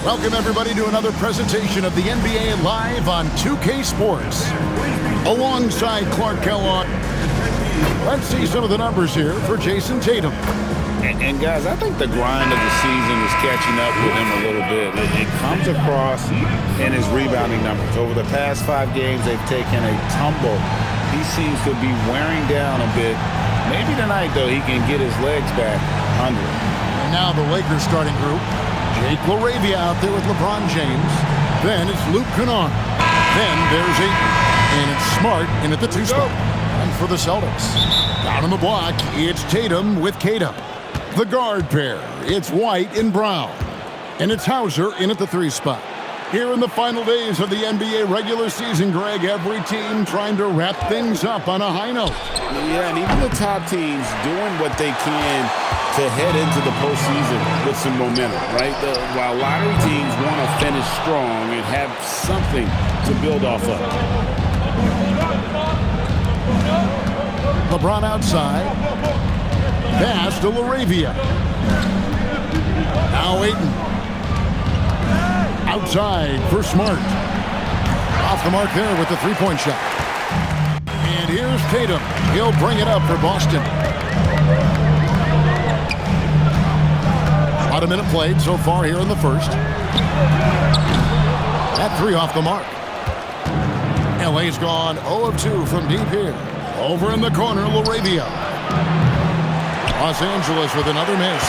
Welcome, everybody, to another presentation of the NBA Live on 2K Sports. Alongside Clark Kellogg, let's see some of the numbers here for Jason Tatum. And guys, I think the grind of the season is catching up with him a little bit. It comes across in his rebounding numbers. Over the past 5 games, they've taken a tumble. He seems to be wearing down a bit. Maybe tonight, though, he can get his legs back under him. And now the Lakers starting group. Jake LaRavia out there with LeBron James. Then it's Luke Kennard. Then there's Ayton. And it's Smart in at the 2 spot. And for the Celtics, down on the block, it's Tatum with Kata. The guard pair, it's White and Brown. And it's Hauser in at the 3 spot. Here in the final days of the NBA regular season, Greg, every team trying to wrap things up on a high note. Yeah, and even the top teams doing what they can to head into the postseason with some momentum, right? While lottery teams want to finish strong and have something to build off of. LeBron outside. Pass to LaRavia. Now Ayton. Outside for Smart. Off the mark there with the 3-point shot. And here's Tatum. He'll bring it up for Boston. About a minute played so far here in the first. That 3 off the mark. LA's gone 0 of 2 from deep here. Over in the corner, LaRavia. Los Angeles with another miss.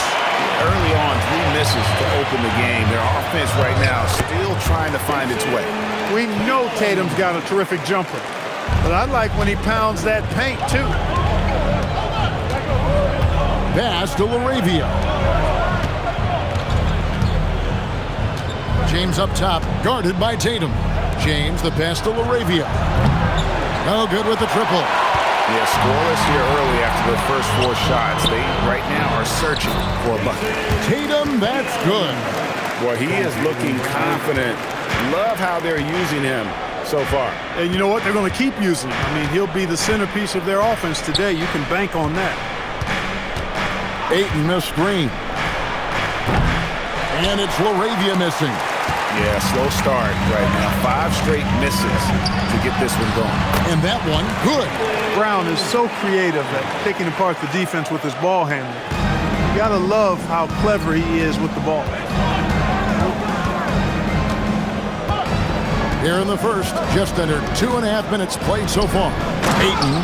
Early on, 3 misses to open the game. Their offense right now still trying to find its way. We know Tatum's got a terrific jumper, but I like when he pounds that paint, too. Pass to LaRavia. James up top, guarded by Tatum. James, the pass to LaRavia. No good with the triple. Yeah, scoreless here early after the first 4 shots. They right now are searching for a bucket. Tatum, that's good. Well, he is looking confident. Love how they're using him so far. And you know what? They're going to keep using him. I mean, he'll be the centerpiece of their offense today. You can bank on that. Ayton, the screen. And it's LaRavia missing. Yeah, slow start right now. 5 straight misses to get this one going. And that one, good. Brown is so creative at picking apart the defense with his ball handling. You gotta love how clever he is with the ball. Here in the first, just under 2.5 minutes played so far. Ayton,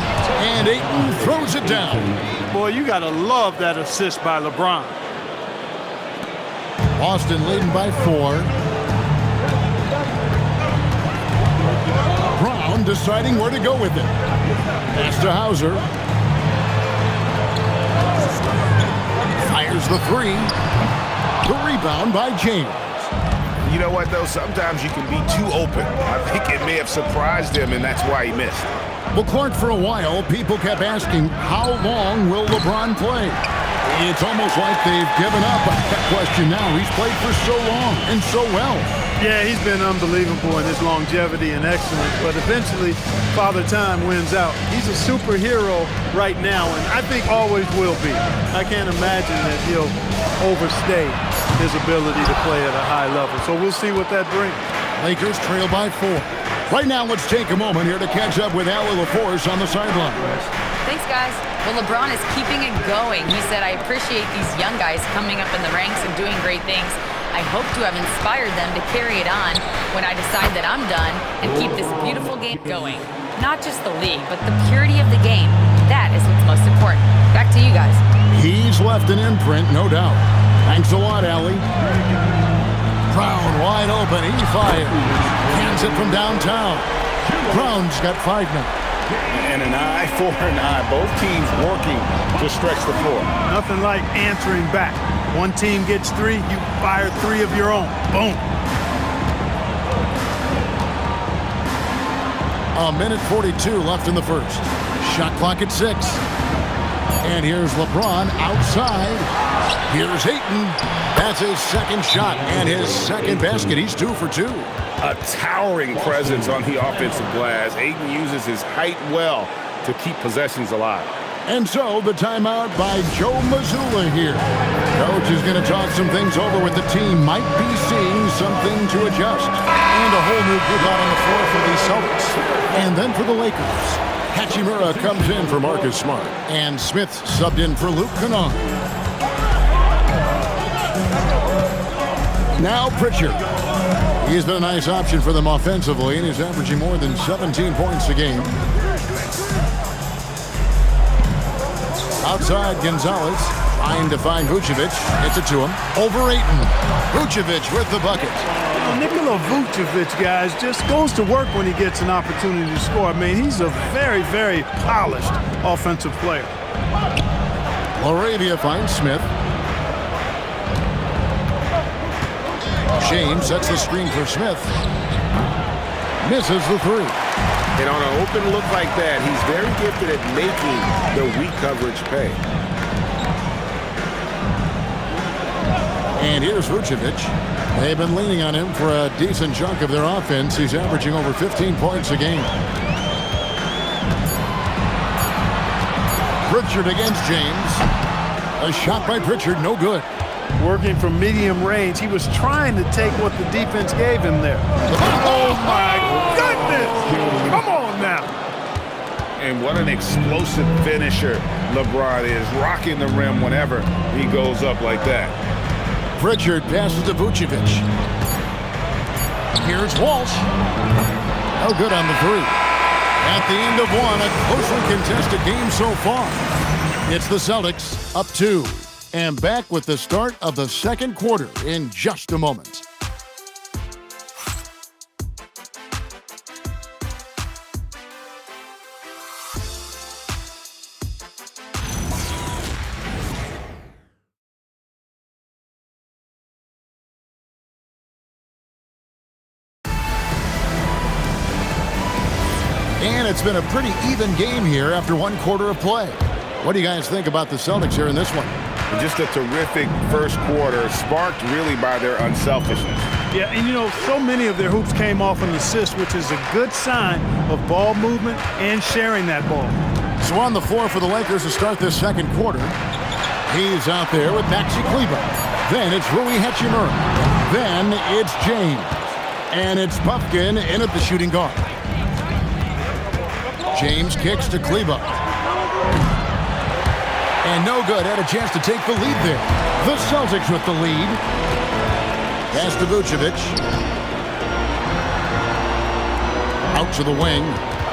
and Ayton throws it down. Boy, you gotta love that assist by LeBron. Boston leading by 4. Brown deciding where to go with it. Pass to Hauser. Fires the 3. The rebound by James. You know what, though? Sometimes you can be too open. I think it may have surprised him, and that's why he missed. Well, Clark, for a while, people kept asking, how long will LeBron play? It's almost like they've given up on that question now. He's played for so long and so well. Yeah, he's been unbelievable in his longevity and excellence, but eventually Father Time wins out. He's a superhero right now, and I think always will be. I can't imagine that he'll overstay his ability to play at a high level. So we'll see what that brings. Lakers trail by 4. Right now, let's take a moment here to catch up with Allie LaForce on the sideline. Thanks, guys. Well, LeBron is keeping it going. He said, I appreciate these young guys coming up in the ranks and doing great things. I hope to have inspired them to carry it on when I decide that I'm done and keep this beautiful game going. Not just the league, but the purity of the game. That is what's most important. Back to you guys. He's left an imprint, no doubt. Thanks a lot, Allie. Brown wide open. He fires. Hands it from downtown. Brown's got 5 now. And an eye for an eye. Both teams working to stretch the floor. Nothing like answering back. One team gets 3, you fire 3 of your own. Boom. A minute 42 left in the first. Shot clock at 6. And here's LeBron outside. Here's Ayton. That's his second shot and his second basket. He's 2 for 2. A towering presence on the offensive glass. Ayton uses his height well to keep possessions alive. And so the timeout by Joe Mazzulla here. Coach is going to talk some things over with the team. Might be seeing something to adjust. And a whole new group out on the floor for the Celtics. And then for the Lakers, Hachimura comes in for Marcus Smart. And Smith subbed in for Luke Kennard. Now Pritchard. He's been a nice option for them offensively, and he's averaging more than 17 points a game. Outside, Gonzalez trying to find Vucevic. Gets it to him. Over Ayton. Vucevic with the bucket. Nikola Vucevic, guys, just goes to work when he gets an opportunity to score. I mean, he's a very, very polished offensive player. Laravia finds Smith. James sets the screen for Smith. Misses the three. And on an open look like that, he's very gifted at making the weak coverage pay. And here's Vucevic. They've been leaning on him for a decent chunk of their offense. He's averaging over 15 points a game. Pritchard against James. A shot by Pritchard, no good. Working from medium range, he was trying to take what the defense gave him there. Oh, my goodness! Come on now. And what an explosive finisher LeBron is, rocking the rim whenever he goes up like that. Pritchard passes to Vucevic. Here's Walsh. No good on the three. At the end of one, a closely contested game so far. It's the Celtics up 2. And back with the start of the second quarter in just a moment. And it's been a pretty even game here after one quarter of play. What do you guys think about the Celtics here in this one? Just a terrific first quarter, sparked really by their unselfishness. Yeah, and you know, so many of their hoops came off an assist, which is a good sign of ball movement and sharing that ball. So on the floor for the Lakers to start this second quarter, he's out there with Maxi Kleber. Then it's Rui Hachimura. Then it's James. And it's Puffkin in at the shooting guard. James kicks to Kleber. And no good. Had a chance to take the lead there. The Celtics with the lead. Pass to Vucevic. Out to the wing.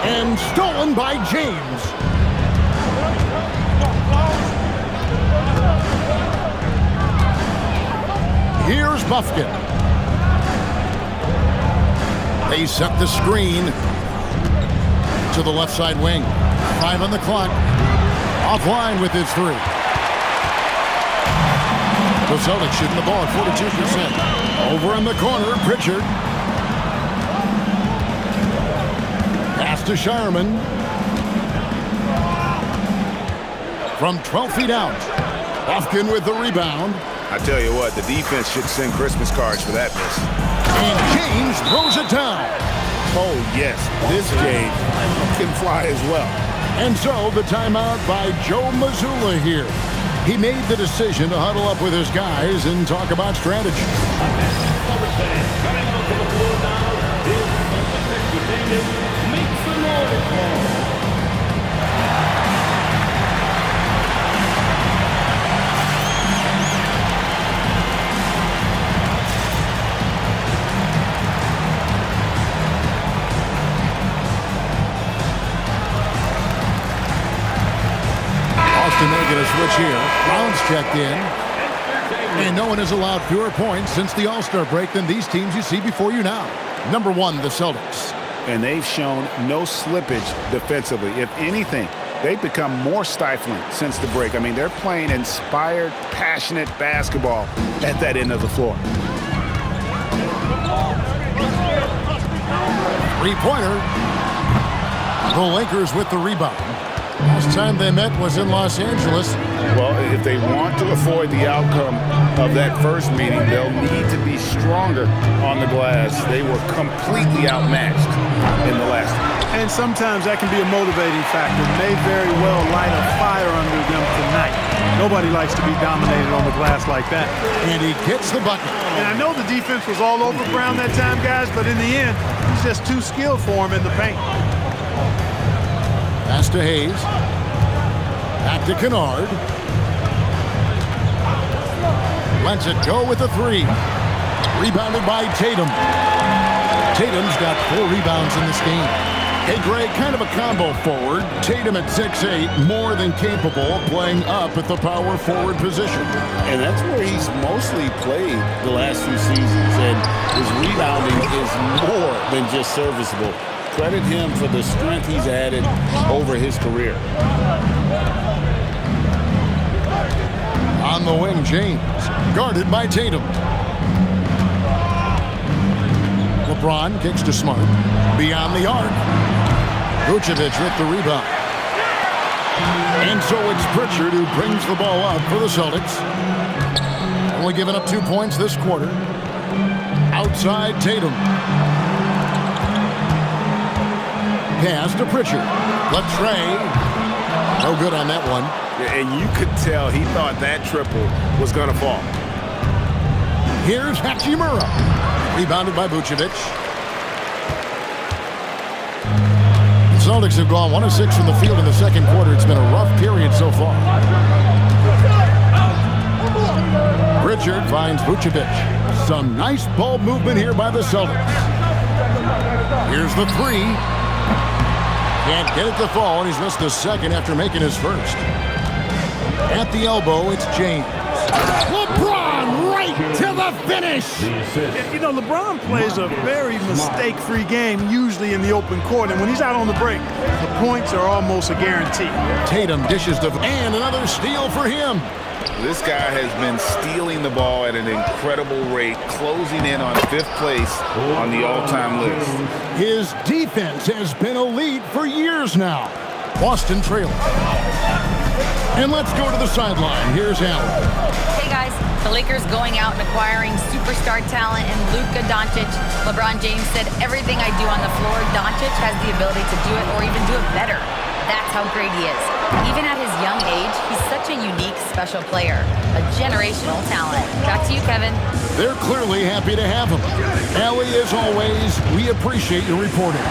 And stolen by James. Here's Buffkin. They set the screen to the left side wing. 5 on the clock. Offline with his three. The Celtics shooting the ball at 42%. Over in the corner, Pritchard. Pass to Shireman. From 12 feet out. Buffkin with the rebound. I tell you what, the defense should send Christmas cards for that miss. And James throws it down. Oh, yes, this James can fly as well. And so the timeout by Joe Mazzulla here. He made the decision to huddle up with his guys and talk about strategy. Making a switch here. Brown's checked in. And no one has allowed fewer points since the All-Star break than these teams you see before you now. Number 1, the Celtics. And they've shown no slippage defensively. If anything, they've become more stifling since the break. I mean, they're playing inspired, passionate basketball at that end of the floor. Three-pointer. The Lakers with the rebound. Last time they met was in Los Angeles. Well, if they want to avoid the outcome of that first meeting, they'll need to be stronger on the glass. They were completely outmatched in the last And sometimes that can be a motivating factor. May very well light a fire under them tonight. Nobody likes to be dominated on the glass like that. And he gets the bucket. And I know the defense was all over Brown that time, guys, but in the end, he's just too skilled for him in the paint. Pass to Hayes. Back to Kennard. Lets it go with a three. Rebounded by Tatum. Tatum's got 4 rebounds in this game. Hey, Greg, kind of a combo forward. Tatum at 6'8", more than capable of playing up at the power forward position. And that's where he's mostly played the last few seasons. And his rebounding is more than just serviceable. Credit him for the strength he's added over his career. On the wing, James, guarded by Tatum. LeBron kicks to Smart. Beyond the arc. Vucevic with the rebound. And so it's Pritchard who brings the ball up for the Celtics. Only giving up 2 points this quarter. Outside Tatum. Pass to Pritchard. Latrey. No good on that one. Yeah, and you could tell he thought that triple was going to fall. Here's Hachimura. Rebounded by Vucevic. The Celtics have gone 1 of 6 from the field in the second quarter. It's been a rough period so far. Pritchard finds Vucevic. Some nice ball movement here by the Celtics. Here's the three. Can't get it to fall, and he's missed the second after making his first. At the elbow, it's James. LeBron right to the finish. You know, LeBron plays a very mistake-free game, usually in the open court, and when he's out on the break, the points are almost a guarantee. Tatum dishes the... and another steal for him. This guy has been stealing the ball at an incredible rate, closing in on 5th place on the all-time list. His defense has been elite for years now. Boston trailing. And let's go to the sideline. Here's Allen. Hey guys, the Lakers going out and acquiring superstar talent in Luka Doncic. LeBron James said, everything I do on the floor, Doncic has the ability to do it or even do it better. That's how great he is. Even at his young age, he's such a unique, special player. A generational talent. Back to you, Kevin. They're clearly happy to have him. Allie, as always, we appreciate your reporting.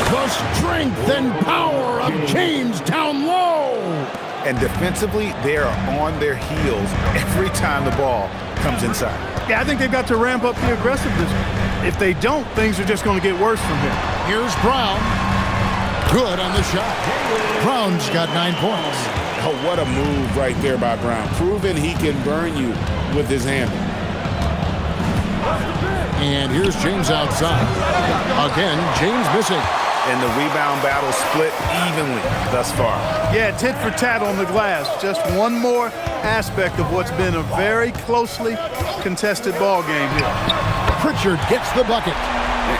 The strength and power of James down low. And defensively, they are on their heels every time the ball comes inside. Yeah, I think they've got to ramp up the aggressiveness. If they don't, things are just going to get worse from here. Here's Brown. Good on the shot. Brown's got 9 points. Oh, what a move right there by Brown. Proving he can burn you with his handle. And here's James outside. Again, James missing. And the rebound battle split evenly thus far. Yeah, tit for tat on the glass. Just one more aspect of what's been a very closely contested ball game here. Pritchard gets the bucket.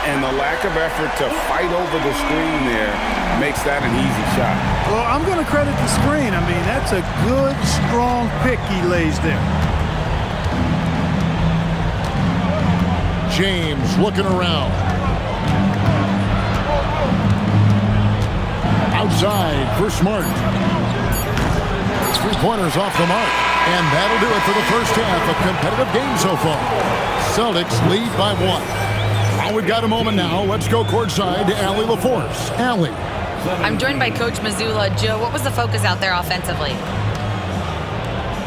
And the lack of effort to fight over the screen there makes that an easy shot. Well, I'm going to credit the screen. I mean, that's a good, strong pick he lays there. James looking around. Outside for Smart. 3-pointers off the mark. And that'll do it for the first half. A competitive game so far. Celtics lead by 1. Well, we've got a moment now. Let's go courtside to Allie LaForce. Allie. I'm joined by Coach Mazzulla. Joe, what was the focus out there offensively?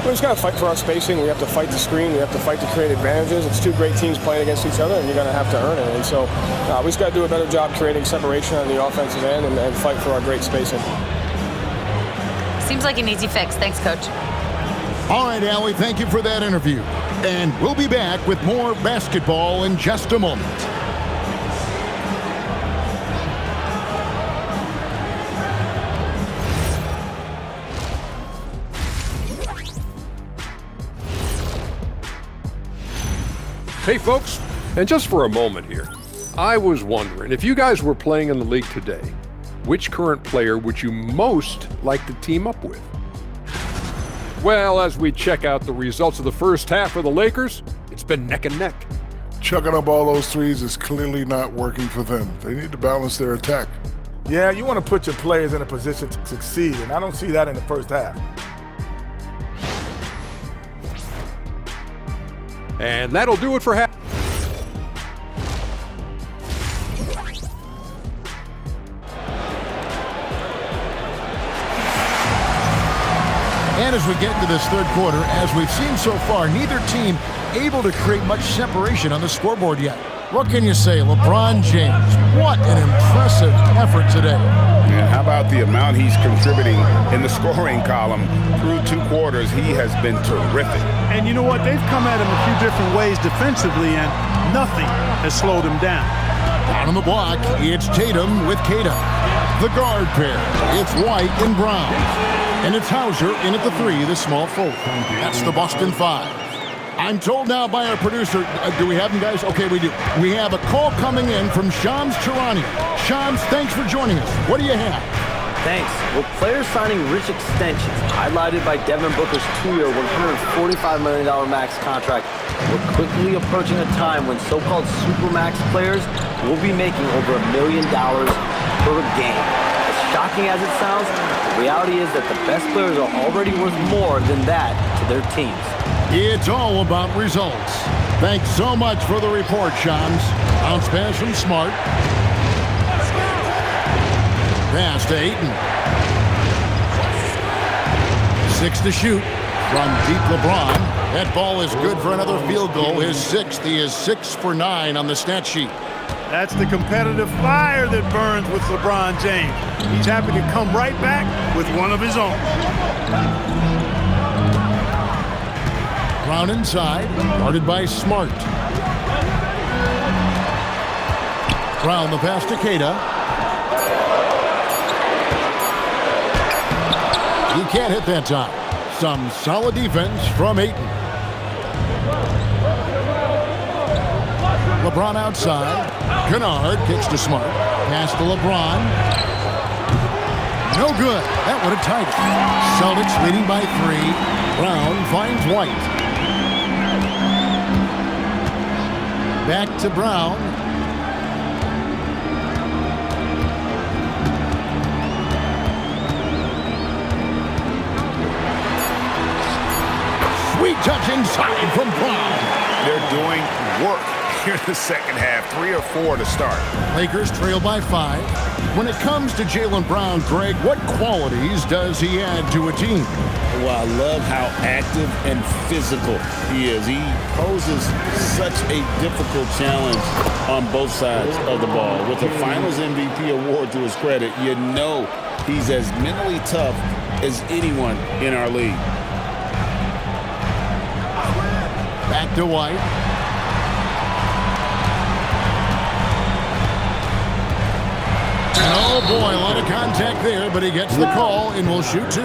We just got to fight for our spacing. We have to fight the screen. We have to fight to create advantages. It's 2 great teams playing against each other, and you're going to have to earn it. And so we just got to do a better job creating separation on the offensive end and fight for our great spacing. Seems like an easy fix. Thanks, Coach. All right, Allie, thank you for that interview. And we'll be back with more basketball in just a moment. Hey folks, and just for a moment here, I was wondering, if you guys were playing in the league today, which current player would you most like to team up with? Well, as we check out the results of the first half for the Lakers, it's been neck and neck. chucking up all those threes is clearly not working for them. They need to balance their attack. Yeah, you want to put your players in a position to succeed, and I don't see that in the first half. And that'll do it for half. And as we get into this third quarter, as we've seen so far, neither team able to create much separation on the scoreboard yet. What can you say, LeBron James? What an impressive effort today. And how about the amount he's contributing in the scoring column through 2 quarters? He has been terrific. And you know what? They've come at him a few different ways defensively, and nothing has slowed him down. Down on the block, it's Tatum with Kata. The guard pair, it's White and Brown. And it's Hauser in at the 3, the small forward. That's the Boston 5. I'm told now by our producer, do we have them, guys? Okay, we do. We have a call coming in from Shams Charania. Shams, thanks for joining us. What do you have? Thanks. With players signing rich extensions, highlighted by Devin Booker's 2-year, $145 million max contract, we're quickly approaching a time when so-called supermax players will be making over $1 million per game. As shocking as it sounds, the reality is that the best players are already worth more than that to their teams. It's all about results. Thanks so much for the report, Shams. Bounce pass from Smart. Pass to Ayton. 6 to shoot from deep LeBron. That ball is good for another field goal. His 6th. He is 6 for 9 on the stat sheet. That's the competitive fire that burns with LeBron James. He's happy to come right back with one of his own. Brown inside, guarded by Smart. Brown the pass to Kata. He can't hit that time. Some solid defense from Ayton. LeBron outside. Kennard kicks to Smart. Pass to LeBron. No good. That would have tied it. Celtics leading by 3. Brown finds White. Back to Brown. Sweet touch inside from Brown. They're doing work here in the second half. 3 or 4 to start. Lakers trail by 5. When it comes to Jaylen Brown, Greg, what qualities does he add to a team? Well, I love how active and physical he is. He poses such a difficult challenge on both sides of the ball. With a Finals MVP award to his credit, you know he's as mentally tough as anyone in our league. Back to White. Oh boy, a lot of contact there, but he gets the call and will shoot 2.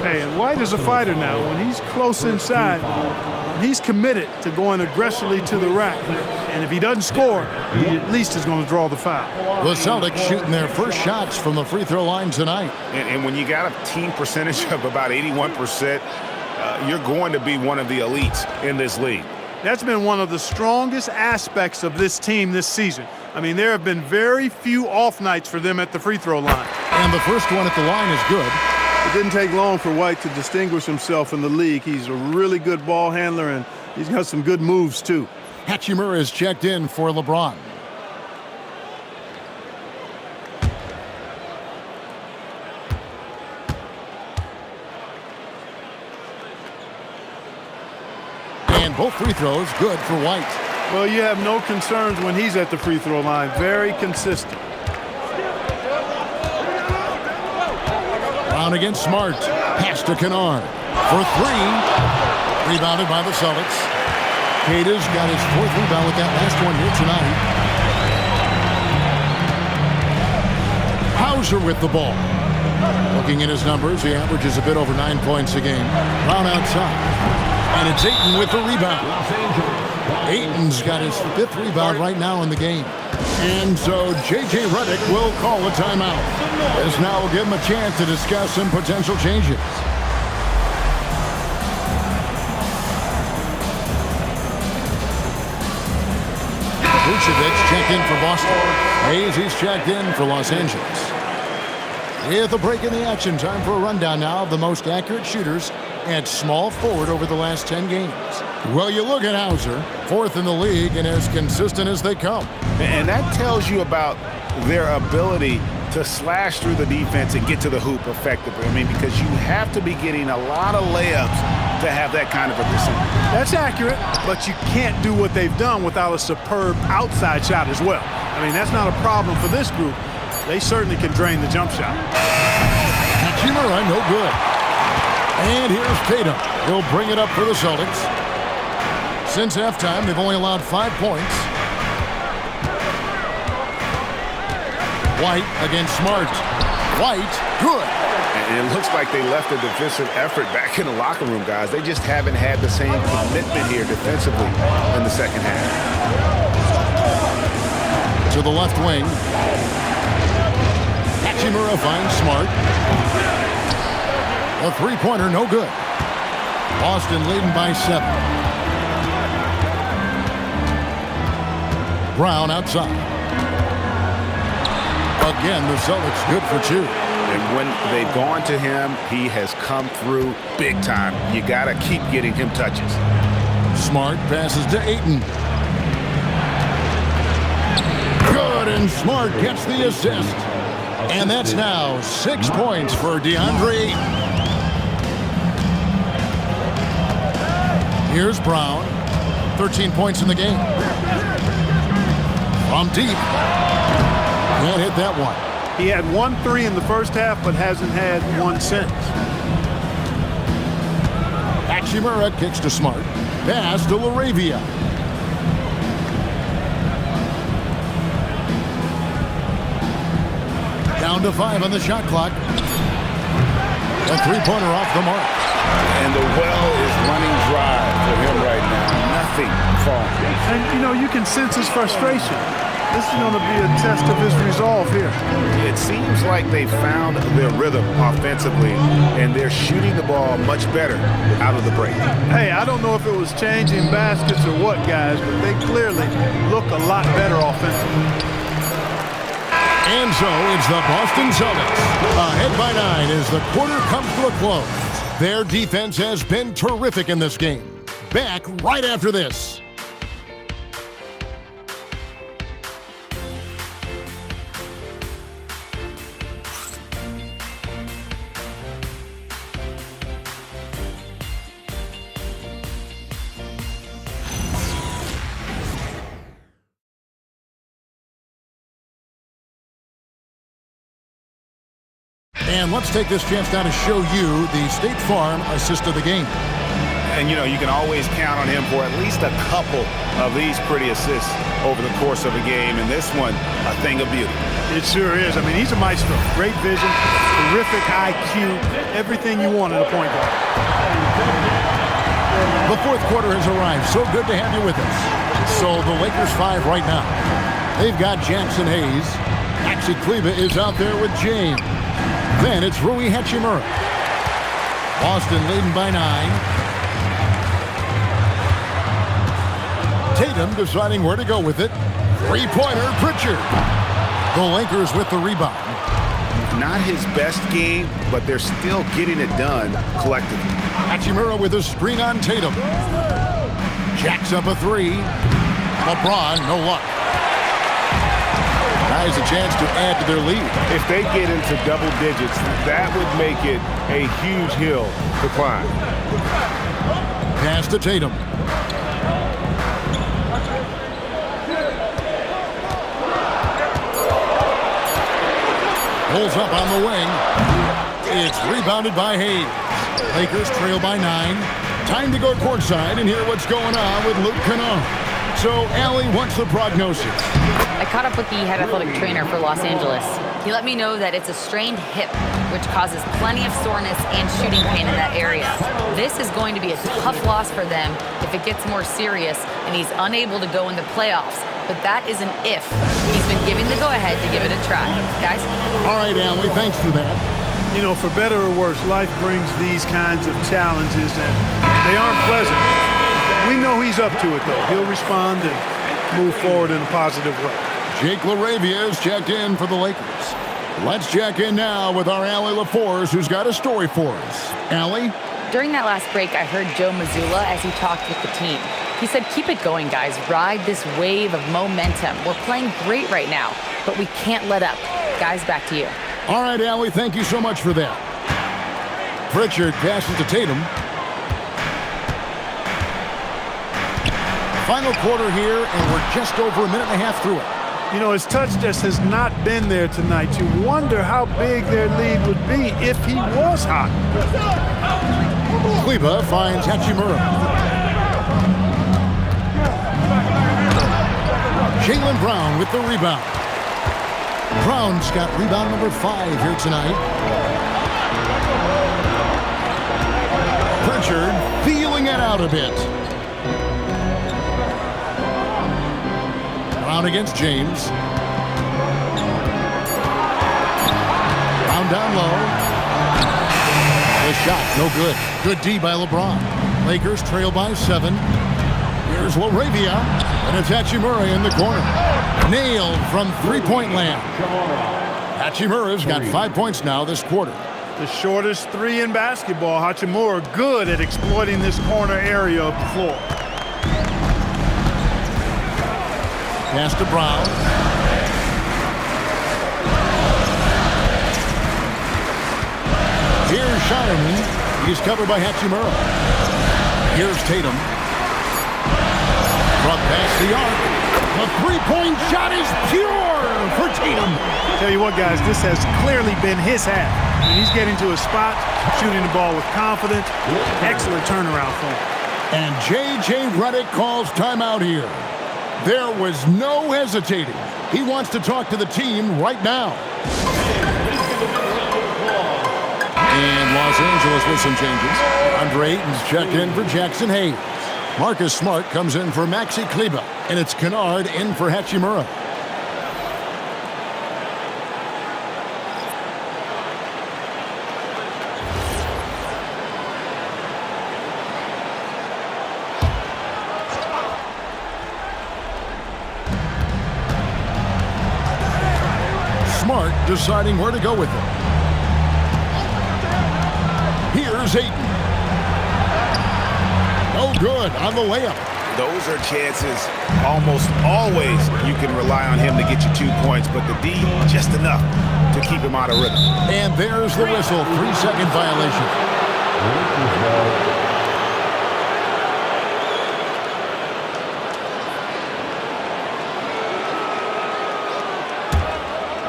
Hey, and White is a fighter now. When he's close inside, he's committed to going aggressively to the rack. And if he doesn't score, he at least is going to draw the foul. The Celtics shooting their first shots from the free throw line tonight. And when you got a team percentage of about 81%, you're going to be one of the elites in this league. That's been one of the strongest aspects of this team this season. I mean, there have been very few off nights for them at the free throw line. And the first one at the line is good. It didn't take long for White to distinguish himself in the league. He's a really good ball handler, and he's got some good moves, too. Hachimura is checked in for LeBron. And both free throws good for White. Well, you have no concerns when he's at the free throw line. Very consistent. Brown against Smart. Pass to Kennard for 3. Rebounded by the Celtics. Kata's got his 4th rebound with that last one here tonight. Hauser with the ball. Looking at his numbers, he averages a bit over 9 points a game. Brown outside. And it's Ayton with the rebound. Ayton's got his 5th rebound right now in the game. And so J.J. Redick will call a timeout. This now will give him a chance to discuss some potential changes. Vucevic checked in for Boston. Hayes, he's checked in for Los Angeles. With a break in the action, time for a rundown now of the most accurate shooters at small forward over the last 10 games. Well, you look at Hauser, 4th in the league and as consistent as they come. And that tells you about their ability to slash through the defense and get to the hoop effectively. I mean, because you have to be getting a lot of layups to have that kind of a percentage. That's accurate, but you can't do what they've done without a superb outside shot as well. I mean, that's not a problem for this group. They certainly can drain the jump shot. Hachimura, no good. And here's Tatum. He'll bring it up for the Celtics. Since halftime, they've only allowed 5 points. White against Smart. White, good. And it looks like they left a defensive effort back in the locker room, guys. They just haven't had the same commitment here defensively in the second half. To the left wing. Hachimura finds Smart. A three-pointer, no good. Boston leading by 7. Brown outside. Again, the Celtics good for 2. And when they've gone to him, he has come through big time. You got to keep getting him touches. Smart passes to Ayton. Good, and Smart gets the assist. And that's now 6 points for DeAndre Ayton. Here's Brown. 13 points in the game. From deep. Can't hit that one. He had 1 3 in the first half, but hasn't had one since. Hachimura kicks to Smart. Pass to LaRavia. Down to 5 on the shot clock. A three-pointer off the mark. And the well is running dry for him right now. Nothing falling. And, you know, you can sense his frustration. This is going to be a test of his resolve here. It seems like they found their rhythm offensively, and they're shooting the ball much better out of the break. Hey, I don't know if it was changing baskets or what, guys, but they clearly look a lot better offensively. And so it's the Boston Celtics ahead by 9 as the quarter comes to a close. Their defense has been terrific in this game. Back right after this. And let's take this chance now to show you the State Farm assist of the game. And, you know, you can always count on him for at least a couple of these pretty assists over the course of a game. And this one, a thing of beauty. It sure is. I mean, he's a maestro. Great vision, terrific IQ, everything you want in a point guard. The fourth quarter has arrived. So good to have you with us. So the Lakers 5 right now. They've got Jackson Hayes. Maxi Kleba is out there with James. Then it's Rui Hachimura. Boston leading by 9. Tatum deciding where to go with it. Three-pointer, Pritchard. The Lakers with the rebound. Not his best game, but they're still getting it done collectively. Hachimura with a screen on Tatum. Jacks up a 3. LeBron, no luck. Guys, a chance to add to their lead. If they get into double digits, that would make it a huge hill to climb. Pass to Tatum. Pulls up on the wing. It's rebounded by Hayes. Lakers trail by 9. Time to go courtside and hear what's going on with Luke Kennard. So, Allie, what's the prognosis? I caught up with the head athletic trainer for Los Angeles. He let me know that it's a strained hip, which causes plenty of soreness and shooting pain in that area. This is going to be a tough loss for them if it gets more serious and he's unable to go in the playoffs. But that is an if. He's been given the go-ahead to give it a try. Guys? All right, Allie, thanks for that. You know, for better or worse, life brings these kinds of challenges, and they aren't pleasant. We know he's up to it, though. He'll respond and move forward in a positive way. Jake LaRavia is checked in for the Lakers. Let's check in now with our Allie LaForce, who's got a story for us. Allie? During that last break, I heard Joe Mazzulla as he talked with the team. He said, keep it going, guys. Ride this wave of momentum. We're playing great right now, but we can't let up. Guys, back to you. All right, Allie, thank you so much for that. Pritchard passes to Tatum. Final quarter here, and we're just over a minute and a half through it. You know, his touch just has not been there tonight. You wonder how big their lead would be if he was hot. Kleba finds Hachimura. Jaylen Brown with the rebound. Brown's got rebound number 5 here tonight. Pritchard feeling it out a bit. Brown against James. Brown down low. The shot, no good. Good D by LeBron. Lakers trail by 7. Here's LaRavia, and it's Hachimura in the corner. Nailed from three-point land. Hachimura's got 5 points now this quarter. The shortest 3 in basketball. Hachimura good at exploiting this corner area of the floor. Pass to Brown. Here's Shireman. He's covered by Hachimura. Here's Tatum. From past the arc. The three-point shot is pure for Tatum. Tell you what, guys, this has clearly been his half. And he's getting to a spot, shooting the ball with confidence. Excellent turnaround for him. And J.J. Redick calls timeout here. There was no hesitating. He wants to talk to the team right now. And Los Angeles with some changes. Andre Ayton's checked in for Jackson Hayes. Marcus Smart comes in for Maxi Kleba. And it's Kennard in for Hachimura. Smart deciding where to go with it. Here's Ayton. No good on the layup. Those are chances almost always you can rely on him to get you 2 points, but the D, just enough to keep him out of rhythm. And there's the whistle, 3-second violation.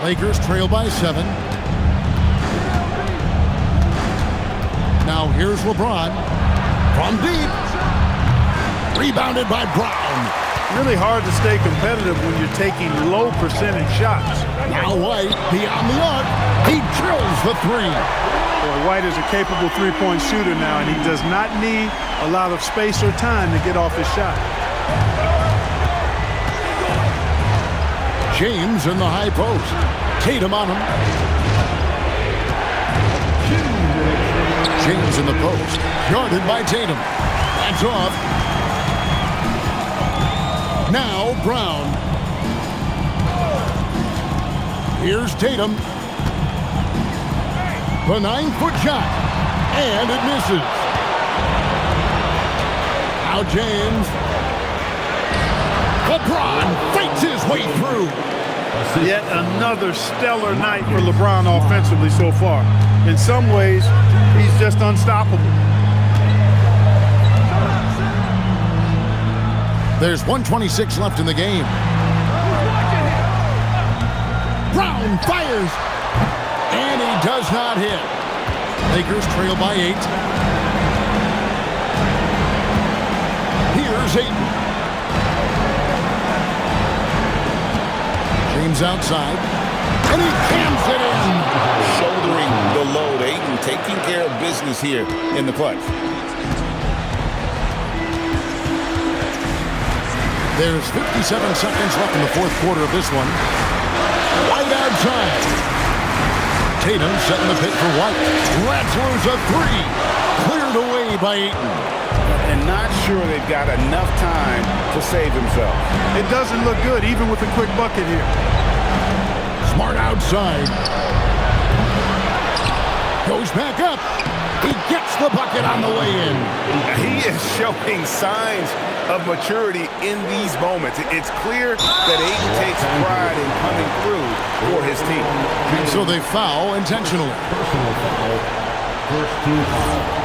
Lakers trail by 7. Now here's LeBron from deep. Rebounded by Brown. Really hard to stay competitive when you're taking low percentage shots. Now White beyond the arc. He drills the 3. Boy, White is a capable three-point shooter now, and he does not need a lot of space or time to get off his shot. James in the high post. Tatum on him. James in the post. Guarded by Tatum. That's off. Now Brown. Here's Tatum. The 9-foot shot. And it misses. Now James. LeBron fights his way through. Yet another stellar night for LeBron offensively so far. In some ways, he's just unstoppable. There's 1:26 left in the game. Brown fires. And he does not hit. Lakers trail by 8. Here's Ayton. James outside. And he jams it in. Shouldering the load. Ayton taking care of business here in the clutch. There's 57 seconds left in the fourth quarter of this one. White outside. Tatum setting the pick for White. Rattler's a 3. Cleared away by Ayton. And not sure they've got enough time to save himself. It doesn't look good, even with a quick bucket here. Smart outside. Goes back up. He gets the bucket on the way in. He is showing signs of maturity in these moments. It's clear that Ayton takes pride in coming through for his team. And so they foul intentionally. Personal foul. First team foul.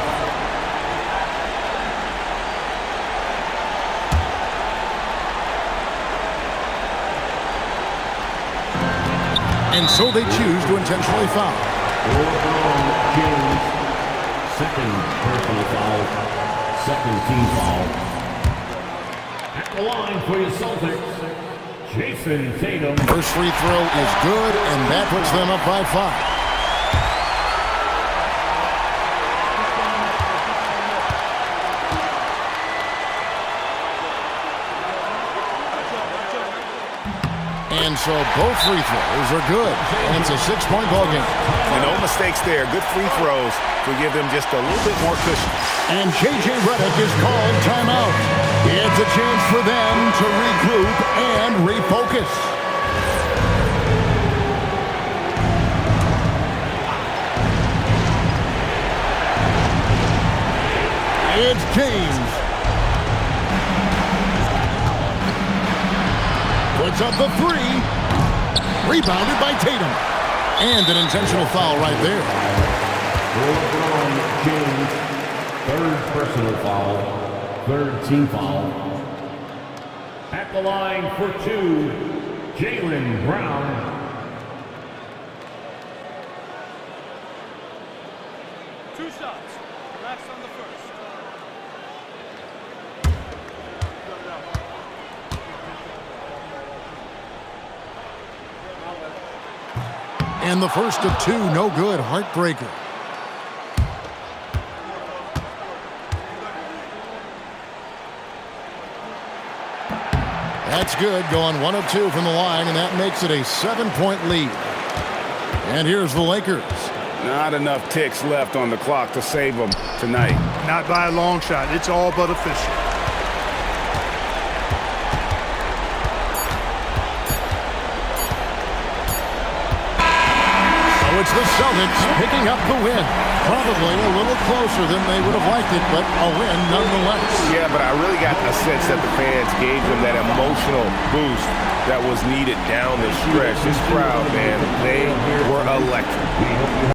And so they choose to intentionally foul. LeBron James, second personal foul, second team foul. At the line for your Celtics, Jason Tatum. First free throw is good, and that puts them up by 5. And so both free throws are good. And it's a 6-point ball game. And no mistakes there. Good free throws to give them just a little bit more cushion. And J.J. Redick is called timeout. It's a chance for them to regroup and refocus. It's James. Puts up the 3. Rebounded by Tatum. And an intentional foul right there. LeBron James, third personal foul, third team foul. At the line for 2, Jaylen Brown. 2 shots. Max on the first. And the first of 2, no good. Heartbreaker. That's good. Going 1 of 2 from the line, and that makes it a 7-point lead. And here's the Lakers. Not enough ticks left on the clock to save them tonight. Not by a long shot. It's all but official. It's the Celtics picking up the win. Probably a little closer than they would have liked it, but a win nonetheless. Yeah, but I really got a sense that the fans gave them that emotional boost that was needed down the stretch. This crowd, man, they were electric.